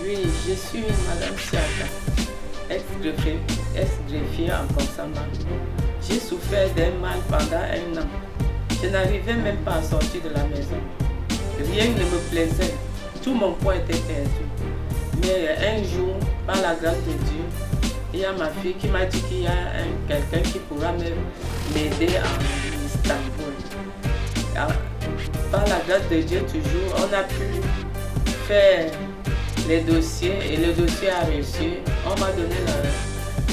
Oui, je suis Madame Siaka, ex-greffier en Consamba. J'ai souffert d'un mal pendant 1 an. Je n'arrivais même pas à sortir de la maison. Rien ne me plaisait. Tout mon poids était perdu. Mais un jour, par la grâce de Dieu, il y a ma fille qui m'a dit qu'il y a quelqu'un qui pourra m'aider en Istanbul. Par la grâce de Dieu, toujours, on a pu faire les dossiers et le dossier a reçu. On m'a donné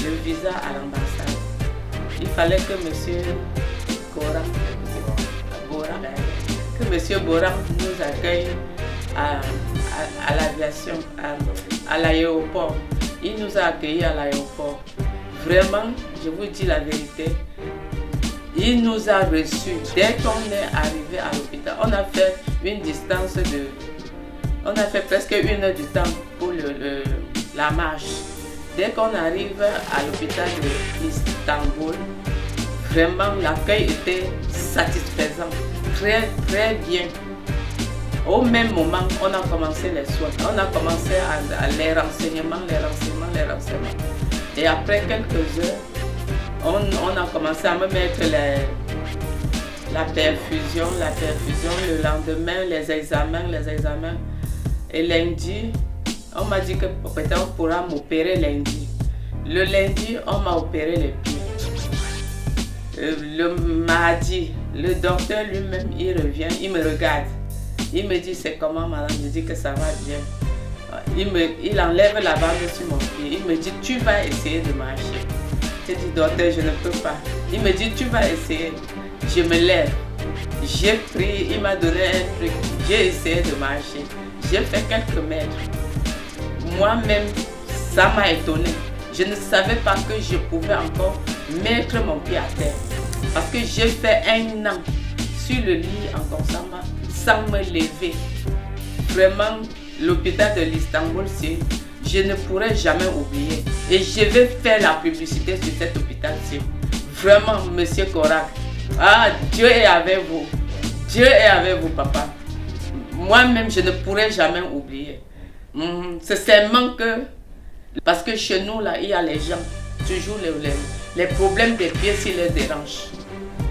le visa à l'ambassade. Il fallait que M. Boram nous accueille à l'aviation, à l'aéroport. Il nous a accueillis à l'aéroport. Vraiment, je vous dis la vérité, il nous a reçus. Dès qu'on est arrivé à l'hôpital, on a fait une distance de... On a fait presque 1 heure du temps pour la marche. Dès qu'on arrive à l'hôpital d'Istanbul, vraiment l'accueil était satisfaisant, très très bien. Au même moment, on a commencé les soins, on a commencé les renseignements. Et après quelques heures, on a commencé à me mettre la perfusion, le lendemain, les examens. Et lundi, on m'a dit que peut-être on pourra m'opérer lundi. Le lundi, on m'a opéré les pieds. Le mardi, le docteur lui-même, il revient, il me regarde. Il me dit, c'est comment madame? Je dis que ça va bien. Il enlève la bande sur mon pied. Il me dit, tu vas essayer de marcher. Je dis, docteur, je ne peux pas. Il me dit, tu vas essayer. Je me lève. J'ai pris, il m'a donné un truc. J'ai essayé de marcher. J'ai fait quelques mètres. Moi-même, ça m'a étonné. Je ne savais pas que je pouvais encore mettre mon pied à terre. Parce que j'ai fait 1 an sur le lit en Consamba sans me lever. Vraiment, l'hôpital de l'Istanbul, je ne pourrai jamais oublier. Et je vais faire la publicité sur cet hôpital-ci. Vraiment, Monsieur Korak. Ah, Dieu est avec vous. Dieu est avec vous, papa. Moi-même, je ne pourrai jamais oublier. C'est seulement que, parce que chez nous, là, il y a les gens, toujours les problèmes des pieds s'ils les dérangent.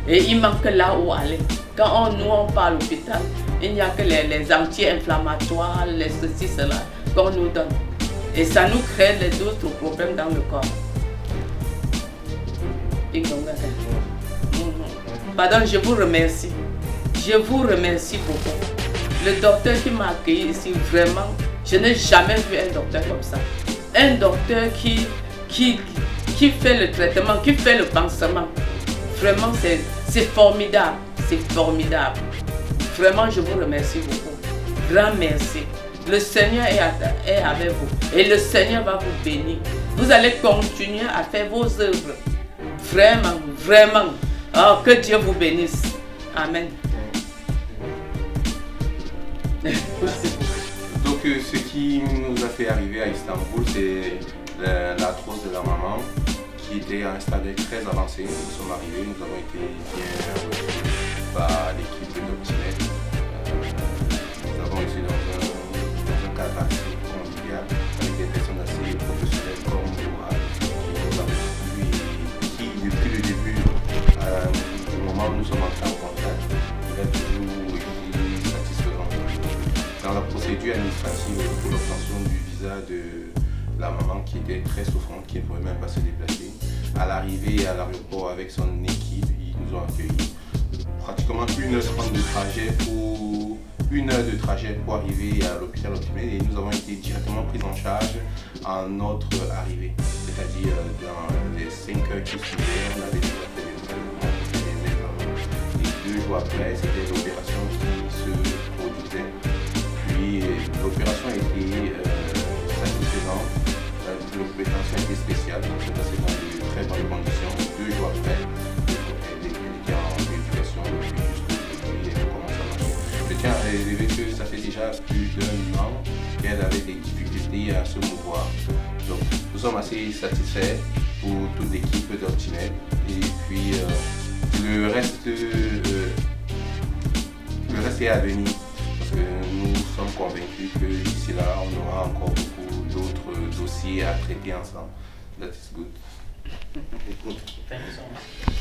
Et il manque là où aller. Quand nous, on part à l'hôpital, il n'y a que les anti-inflammatoires, les ceci, cela, qu'on nous donne. Et ça nous crée d'autres problèmes dans le corps. Pardon, je vous remercie. Je vous remercie beaucoup. Le docteur qui m'a accueilli ici, vraiment, je n'ai jamais vu un docteur comme ça. Un docteur qui fait le traitement, qui fait le pansement. Vraiment, c'est formidable. C'est formidable. Vraiment, je vous remercie beaucoup. Grand merci. Le Seigneur est avec vous. Et le Seigneur va vous bénir. Vous allez continuer à faire vos œuvres. Vraiment, vraiment. Oh, que Dieu vous bénisse. Amen. Donc ce qui nous a fait arriver à Istanbul, c'est l'arthrose de la maman qui était à un stade très avancé. Nous sommes arrivés, nous avons été bien reçus par l'équipe d'Optimed. Nous avons été dans un cadre assez convivial avec des personnes assez professionnelles comme moi qui nous ont reçus et qui depuis le début, du moment où nous sommes entrés en contact, il a toujours été satisfaisant. Dans la procédure administrative pour l'obtention du visa de la maman qui était très souffrante, qui ne pouvait même pas se déplacer, à l'arrivée à l'aéroport avec son équipe, ils nous ont accueillis. Pratiquement 1h30 de trajet pour arriver à l'hôpital Optimed et nous avons été directement pris en charge à notre arrivée. C'est-à-dire dans les 5 heures qui suivaient, on avait déjà fait des examens. Et 2 jours après, c'était l'opération qui se produisait. Puis l'opération a été satisfaisante. L'opération a été spéciale, ça s'est passé dans de très bonnes conditions. 2 jours après, elle était en rééducation depuis comment ça marche. Je tiens à révéler que ça fait déjà plus d'1 an qu'elle avait des difficultés à se mouvoir. Donc nous sommes assez satisfaits pour toute l'équipe d'Optimed. Et puis le reste est à venir. parce que nous sommes convaincus que d'ici là, on aura encore beaucoup d'autres dossiers à traiter ensemble. That is good. Thank you so much.